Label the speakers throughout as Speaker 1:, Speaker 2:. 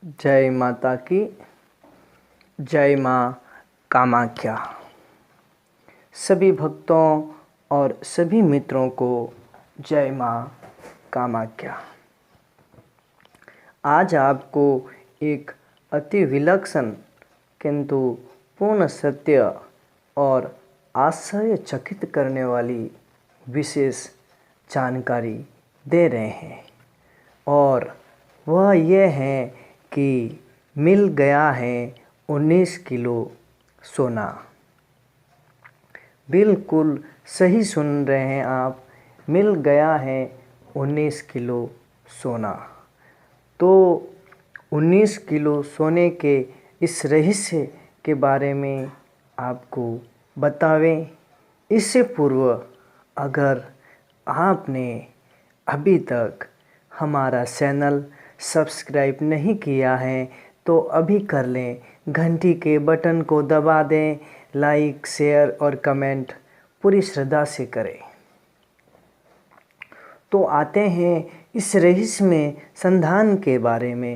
Speaker 1: जय माता की। जय माँ कामाख्या। सभी भक्तों और सभी मित्रों को जय माँ कामाख्या। आज आपको एक अति विलक्षण किंतु पूर्ण सत्य और आश्चर्यचकित करने वाली विशेष जानकारी दे रहे हैं, और वह यह है कि मिल गया है 19 किलो सोना। बिल्कुल सही सुन रहे हैं आप, मिल गया है 19 किलो सोना। तो 19 किलो सोने के इस रहस्य के बारे में आपको बतावें। इससे पूर्व अगर आपने अभी तक हमारा चैनल सब्सक्राइब नहीं किया है तो अभी कर लें, घंटी के बटन को दबा दें, लाइक शेयर और कमेंट पूरी श्रद्धा से करें। तो आते हैं इस रहस्य में संधान के बारे में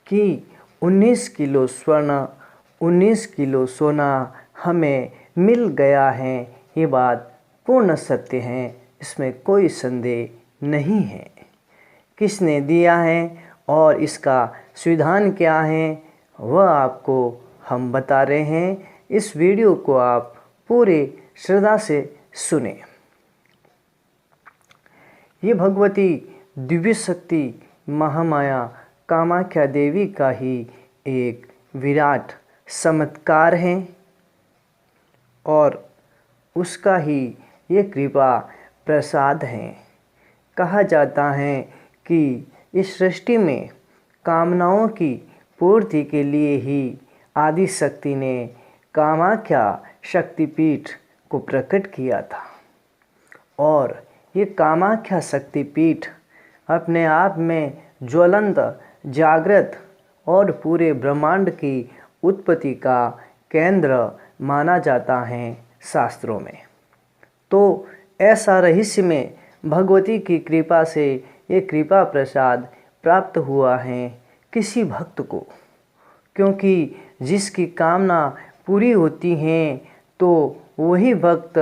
Speaker 1: कि 19 किलो स्वर्ण 19 किलो सोना हमें मिल गया है। ये बात पूर्ण सत्य है, इसमें कोई संदेह नहीं है। किसने दिया है और इसका विधान क्या है वह आपको हम बता रहे हैं। इस वीडियो को आप पूरे श्रद्धा से सुने। ये भगवती दिव्य शक्ति महामाया कामाख्या देवी का ही एक विराट चमत्कार है, और उसका ही ये कृपा प्रसाद है। कहा जाता है कि इस सृष्टि में कामनाओं की पूर्ति के लिए ही आदि शक्ति ने कामाख्या शक्तिपीठ को प्रकट किया था, और ये कामाख्या शक्तिपीठ अपने आप में ज्वलंत, जागृत और पूरे ब्रह्मांड की उत्पत्ति का केंद्र माना जाता है शास्त्रों में। तो ऐसा रहस्य में भगवती की कृपा से ये कृपा प्रसाद प्राप्त हुआ है किसी भक्त को, क्योंकि जिसकी कामना पूरी होती हैं तो वही भक्त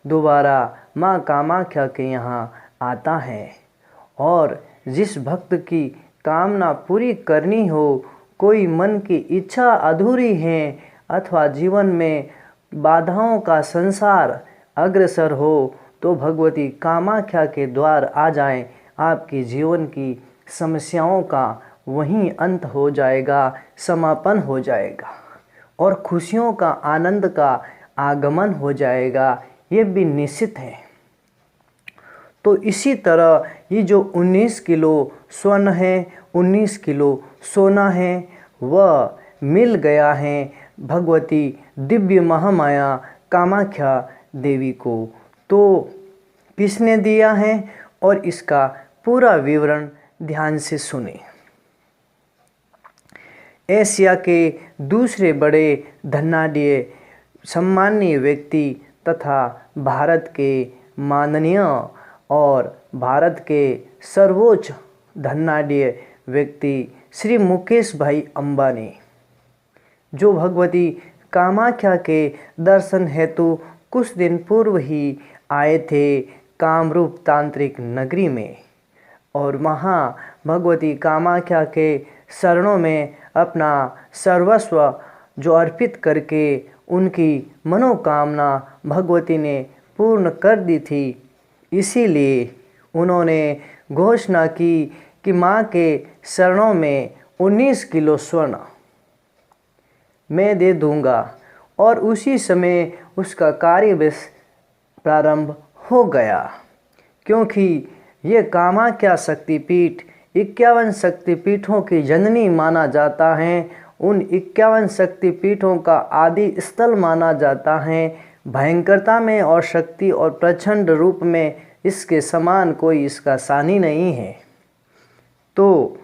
Speaker 1: दोबारा माँ कामाख्या के यहाँ आता है। और जिस भक्त की कामना पूरी करनी हो, कोई मन की इच्छा अधूरी है अथवा जीवन में बाधाओं का संसार अग्रसर हो, तो भगवती कामाख्या के द्वार आ जाएं, आपके जीवन की समस्याओं का वहीं अंत हो जाएगा, समापन हो जाएगा और खुशियों का, आनंद का आगमन हो जाएगा। ये भी निश्चित है। तो इसी तरह ये जो 19 किलो स्वर्ण है, 19 किलो सोना है, वह मिल गया है भगवती दिव्य महामाया कामाख्या देवी को। तो किसने दिया है और इसका पूरा विवरण ध्यान से सुने। एशिया के दूसरे बड़े धनाढ्य सम्मानीय व्यक्ति तथा भारत के माननीय और भारत के सर्वोच्च धनाढ्य व्यक्ति श्री मुकेश भाई अंबानी, जो भगवती कामाख्या के दर्शन हेतु कुछ दिन पूर्व ही आए थे कामरूप तांत्रिक नगरी में, और वहाँ भगवती कामाख्या के शरणों में अपना सर्वस्व जो अर्पित करके उनकी मनोकामना भगवती ने पूर्ण कर दी थी। इसीलिए उन्होंने घोषणा की कि माँ के शरणों में 19 किलो स्वर्ण मैं दे दूंगा, और उसी समय उसका कार्य बस प्रारंभ हो गया। क्योंकि ये कामाख्या शक्तिपीठ 51 शक्तिपीठों की जननी माना जाता है। उन 51 शक्तिपीठों का आदि स्थल माना जाता है। भयंकरता में और शक्ति और प्रचंड रूप में इसके समान कोई इसका सानी नहीं है। तो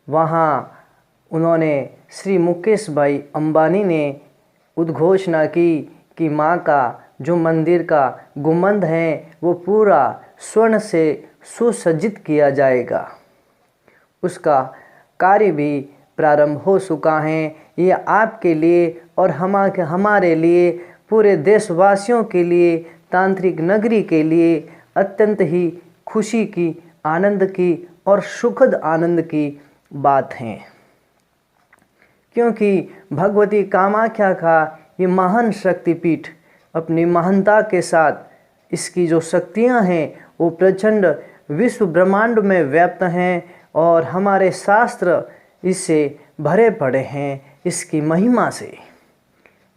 Speaker 1: वहाँ उन्होंने श्री मुकेश भाई अंबानी ने उद्घोषणा की कि माँ का जो मंदिर का गुंबद है वो पूरा स्वर्ण से सुसज्जित किया जाएगा। उसका कार्य भी प्रारंभ हो चुका है। ये आपके लिए और हमारे लिए, पूरे देशवासियों के लिए, तांत्रिक नगरी के लिए अत्यंत ही खुशी की, आनंद की और सुखद आनंद की बात है, क्योंकि भगवती कामाख्या का ये महान शक्तिपीठ अपनी महानता के साथ इसकी जो शक्तियाँ हैं वो प्रचंड विश्व ब्रह्मांड में व्याप्त हैं और हमारे शास्त्र इससे भरे पड़े हैं इसकी महिमा से।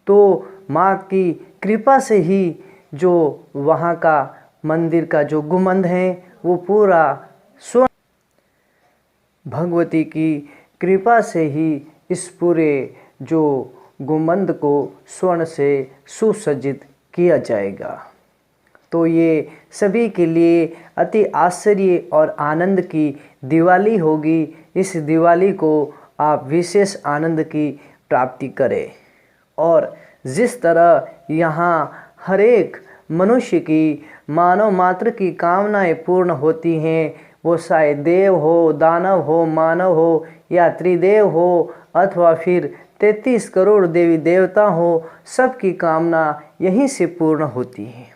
Speaker 1: तो माँ की कृपा से ही जो वहाँ का मंदिर का जो गुंबद है वो पूरा स्वर्ण, भगवती की कृपा से ही इस पूरे जो गुंबद को स्वर्ण से सुसज्जित किया जाएगा। तो ये सभी के लिए अति आश्चर्य और आनंद की दिवाली होगी। इस दिवाली को आप विशेष आनंद की प्राप्ति करें और जिस तरह यहाँ हर एक मनुष्य की, मानव मात्र की कामनाएं पूर्ण होती हैं, वो चाहे देव हो, दानव हो, मानव हो या त्रिदेव हो अथवा फिर 33 करोड़ देवी देवता हो, सबकी कामना यहीं से पूर्ण होती है।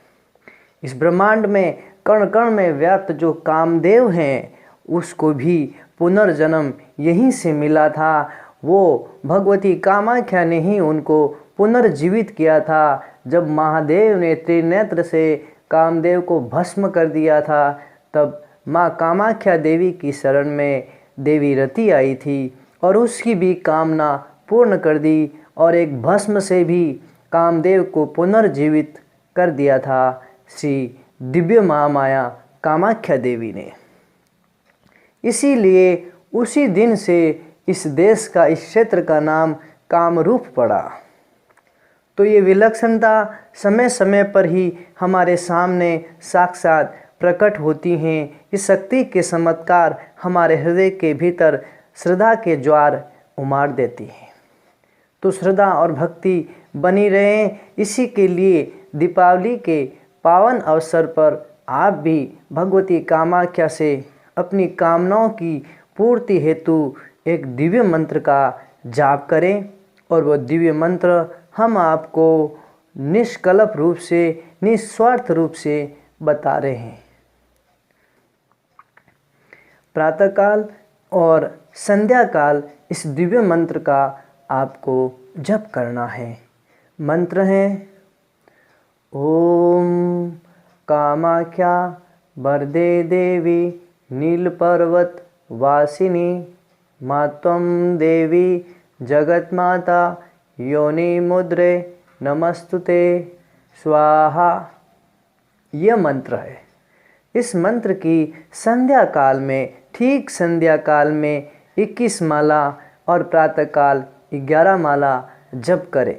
Speaker 1: इस ब्रह्मांड में कण कण में व्याप्त जो कामदेव हैं उसको भी पुनर्जन्म यहीं से मिला था। वो भगवती कामाख्या ने ही उनको पुनर्जीवित किया था। जब महादेव ने त्रिनेत्र से कामदेव को भस्म कर दिया था, तब माँ कामाख्या देवी की शरण में देवी रति आई थी और उसकी भी कामना पूर्ण कर दी और एक भस्म से भी कामदेव को पुनर्जीवित कर दिया था श्री दिव्य महामाया कामाख्या देवी ने। इसीलिए उसी दिन से इस देश का, इस क्षेत्र का नाम कामरूप पड़ा। तो ये विलक्षणता समय समय पर ही हमारे सामने साक्षात प्रकट होती हैं। इस शक्ति के चमत्कार हमारे हृदय के भीतर श्रद्धा के ज्वार उमाड़ देती हैं। तो श्रद्धा और भक्ति बनी रहें, इसी के लिए दीपावली के पावन अवसर पर आप भी भगवती कामाख्या से अपनी कामनाओं की पूर्ति हेतु एक दिव्य मंत्र का जाप करें और वह दिव्य मंत्र हम आपको निष्कल्प रूप से, निस्वार्थ रूप से बता रहे हैं। प्रातःकाल और संध्या काल इस दिव्य मंत्र का आपको जप करना है। मंत्र है ओम कामाख्या वरदे देवी नील पर्वत वासिनी मात्वं देवी जगन्माता योनि मुद्रे नमस्तुते स्वाहा। यह मंत्र है। इस मंत्र की संध्या काल में, ठीक संध्या काल में 21 माला और प्रातःकाल 11 माला जप करें।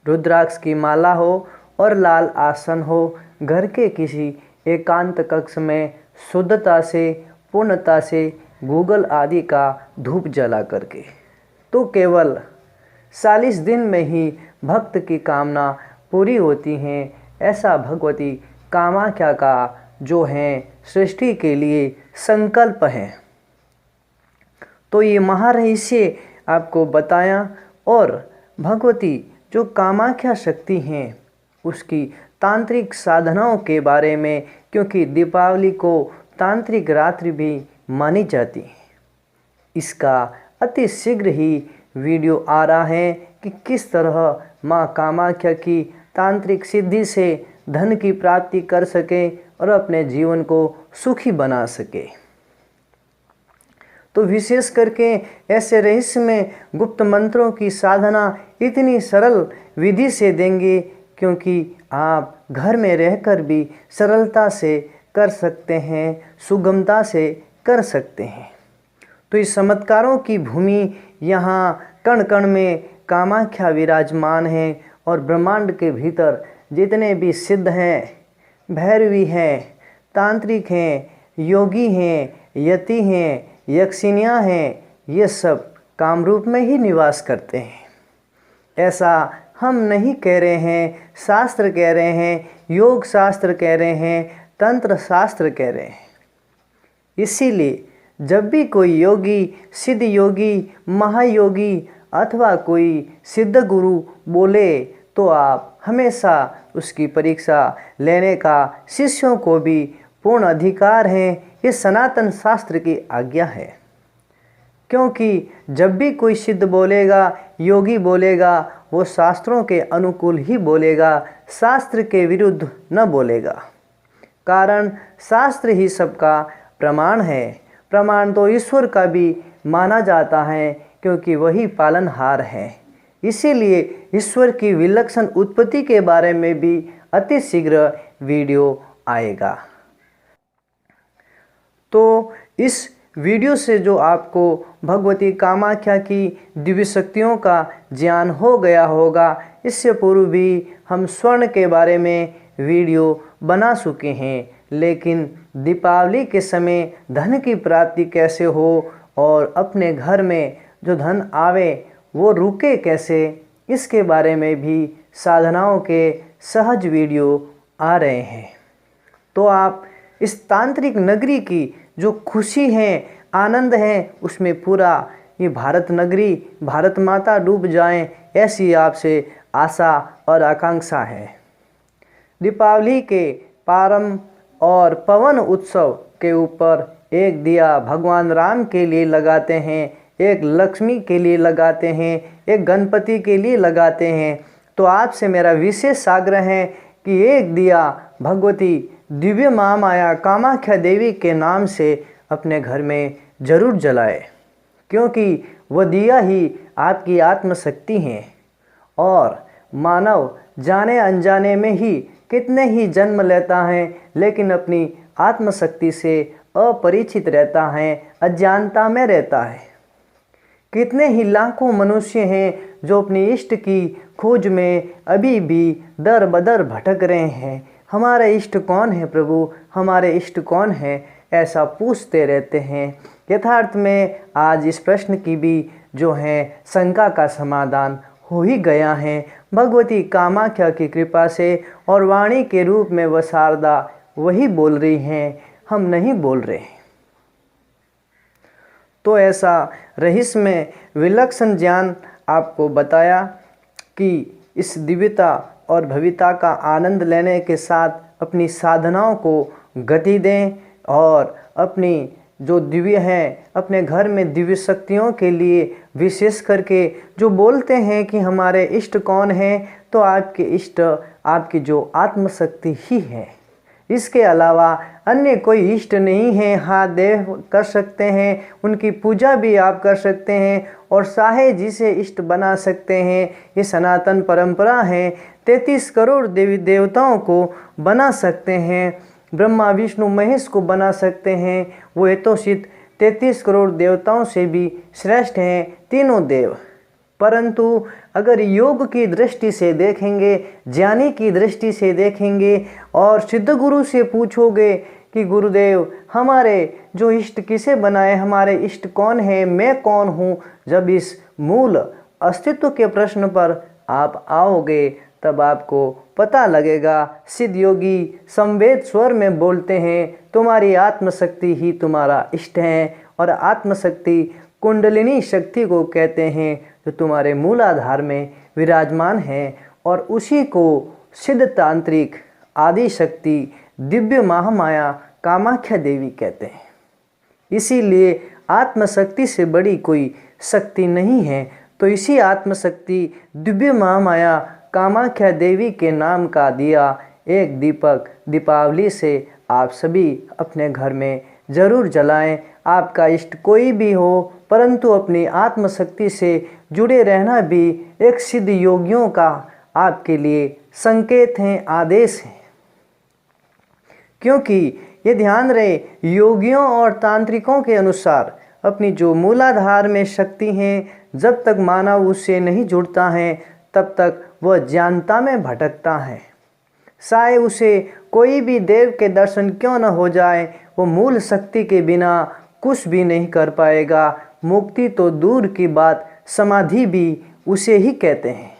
Speaker 1: रुद्राक्ष की माला हो और लाल आसन हो, घर के किसी एकांत कक्ष में शुद्धता से, पूर्णता से गूगल आदि का धूप जला करके। तो केवल 40 दिन में ही भक्त की कामना पूरी होती हैं, ऐसा भगवती कामाख्या का जो है सृष्टि के लिए संकल्प है। तो ये महारहस्य आपको बताया और भगवती जो कामाख्या शक्ति हैं उसकी तांत्रिक साधनाओं के बारे में, क्योंकि दीपावली को तांत्रिक रात्रि भी मानी जाती है। इसका अति शीघ्र ही वीडियो आ रहा है कि किस तरह माँ कामाख्या की तांत्रिक सिद्धि से धन की प्राप्ति कर सके और अपने जीवन को सुखी बना सके। तो विशेष करके ऐसे रहस्य में गुप्त मंत्रों की साधना इतनी सरल विधि से देंगे, क्योंकि आप घर में रहकर भी सरलता से कर सकते हैं, सुगमता से कर सकते हैं। तो इस चमत्कारों की भूमि यहाँ कण कण में कामाख्या विराजमान है और ब्रह्मांड के भीतर जितने भी सिद्ध हैं, भैरवी हैं, तांत्रिक हैं, योगी हैं, यति हैं, यक्षिनियाँ हैं, ये सब कामरूप में ही निवास करते हैं। ऐसा हम नहीं कह रहे हैं, शास्त्र कह रहे हैं, योग शास्त्र कह रहे हैं, तंत्र शास्त्र कह रहे हैं। इसीलिए जब भी कोई योगी, सिद्ध योगी, महायोगी अथवा कोई सिद्ध गुरु बोले तो आप हमेशा उसकी परीक्षा लेने का शिष्यों को भी पूर्ण अधिकार है। ये सनातन शास्त्र की आज्ञा है। क्योंकि जब भी कोई सिद्ध बोलेगा, योगी बोलेगा, वो शास्त्रों के अनुकूल ही बोलेगा, शास्त्र के विरुद्ध न बोलेगा। कारण शास्त्र ही सबका प्रमाण है। प्रमाण तो ईश्वर का भी माना जाता है, क्योंकि वही पालनहार है। इसीलिए ईश्वर की विलक्षण उत्पत्ति के बारे में भी अति शीघ्र वीडियो आएगा। तो इस वीडियो से जो आपको भगवती कामाख्या की दिव्य शक्तियों का ज्ञान हो गया होगा, इससे पूर्व भी हम स्वर्ण के बारे में वीडियो बना चुके हैं। लेकिन दीपावली के समय धन की प्राप्ति कैसे हो और अपने घर में जो धन आवे वो रुके कैसे, इसके बारे में भी साधनाओं के सहज वीडियो आ रहे हैं। तो आप इस तांत्रिक नगरी की जो खुशी है, आनंद है, उसमें पूरा ये भारत नगरी, भारत माता डूब जाएं, ऐसी आपसे आशा और आकांक्षा है। दीपावली के प्रारंभ और पवन उत्सव के ऊपर एक दिया भगवान राम के लिए लगाते हैं, एक लक्ष्मी के लिए लगाते हैं, एक गणपति के लिए लगाते हैं। तो आपसे मेरा विशेष आग्रह है कि एक दिया भगवती दिव्य महामाया कामाख्या देवी के नाम से अपने घर में जरूर जलाए, क्योंकि वह दिया ही आपकी आत्मशक्ति है। और मानव जाने अनजाने में ही कितने ही जन्म लेता है, लेकिन अपनी आत्मशक्ति से अपरिचित रहता है, अज्ञानता में रहता है। कितने ही लाखों मनुष्य हैं जो अपनी इष्ट की खोज में अभी भी दर बदर भटक रहे हैं। हमारे इष्ट कौन है प्रभु, हमारे इष्ट कौन है, ऐसा पूछते रहते हैं। यथार्थ में आज इस प्रश्न की भी जो है शंका का समाधान हो ही गया है। भगवती कामाख्या की कृपा से और वाणी के रूप में वह शारदा वही बोल रही हैं, हम नहीं बोल रहे। तो ऐसा रहस्यमय विलक्षण ज्ञान आपको बताया कि इस दिव्यता और भव्यता का आनंद लेने के साथ अपनी साधनाओं को गति दें और अपनी जो दिव्य हैं अपने घर में दिव्य शक्तियों के लिए विशेष करके जो बोलते हैं कि हमारे इष्ट कौन हैं, तो आपके इष्ट आपकी जो आत्मशक्ति ही है। इसके अलावा अन्य कोई इष्ट नहीं है। हाँ, देव कर सकते हैं, उनकी पूजा भी आप कर सकते हैं और चाहे जिसे इष्ट बना सकते हैं। ये सनातन परंपरा है। 33 करोड़ देवी देवताओं को बना सकते हैं, ब्रह्मा विष्णु महेश को बना सकते हैं। वो यथोचित 33 करोड़ देवताओं से भी श्रेष्ठ हैं तीनों देव। परंतु अगर योग की दृष्टि से देखेंगे, ज्ञानी की दृष्टि से देखेंगे और सिद्ध गुरु से पूछोगे कि गुरुदेव हमारे जो इष्ट किसे बनाए, हमारे इष्ट कौन है, मैं कौन हूँ, जब इस मूल अस्तित्व के प्रश्न पर आप आओगे तब आपको पता लगेगा। सिद्ध योगी संवेद स्वर में बोलते हैं, तुम्हारी आत्मशक्ति ही तुम्हारा इष्ट है। और आत्मशक्ति कुंडलिनी शक्ति को कहते हैं, जो तुम्हारे मूलाधार में विराजमान है। और उसी को सिद्ध तांत्रिक आदि शक्ति दिव्य महामाया कामाख्या देवी कहते हैं। इसीलिए आत्मशक्ति से बड़ी कोई शक्ति नहीं है। तो इसी आत्मशक्ति दिव्य महामाया कामाख्या देवी के नाम का दिया एक दीपक दीपावली से आप सभी अपने घर में ज़रूर जलाएं। आपका इष्ट कोई भी हो, परंतु अपनी आत्मशक्ति से जुड़े रहना भी एक सिद्ध योगियों का आपके लिए संकेत हैं, आदेश हैं। क्योंकि ये ध्यान रहे, योगियों और तांत्रिकों के अनुसार अपनी जो मूलाधार में शक्ति हैं, जब तक मानव उससे नहीं जुड़ता है तब तक वह ज्ञानता में भटकता है। चाहे उसे कोई भी देव के दर्शन क्यों न हो जाए, वो मूल शक्ति के बिना कुछ भी नहीं कर पाएगा। मुक्ति तो दूर की बात, समाधि भी उसे ही कहते हैं।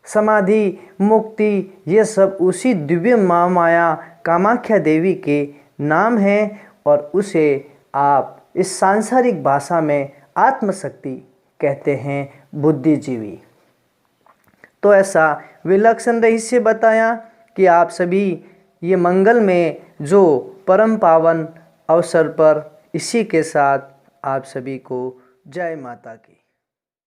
Speaker 1: समाधि, मुक्ति, ये सब उसी दिव्य महामाया कामाख्या देवी के नाम हैं और उसे आप इस सांसारिक भाषा में आत्मशक्ति कहते हैं बुद्धिजीवी। तो ऐसा विलक्षण रहस्य बताया कि आप सभी ये मंगल में जो परम पावन अवसर पर इसी के साथ आप सभी को जय माता की।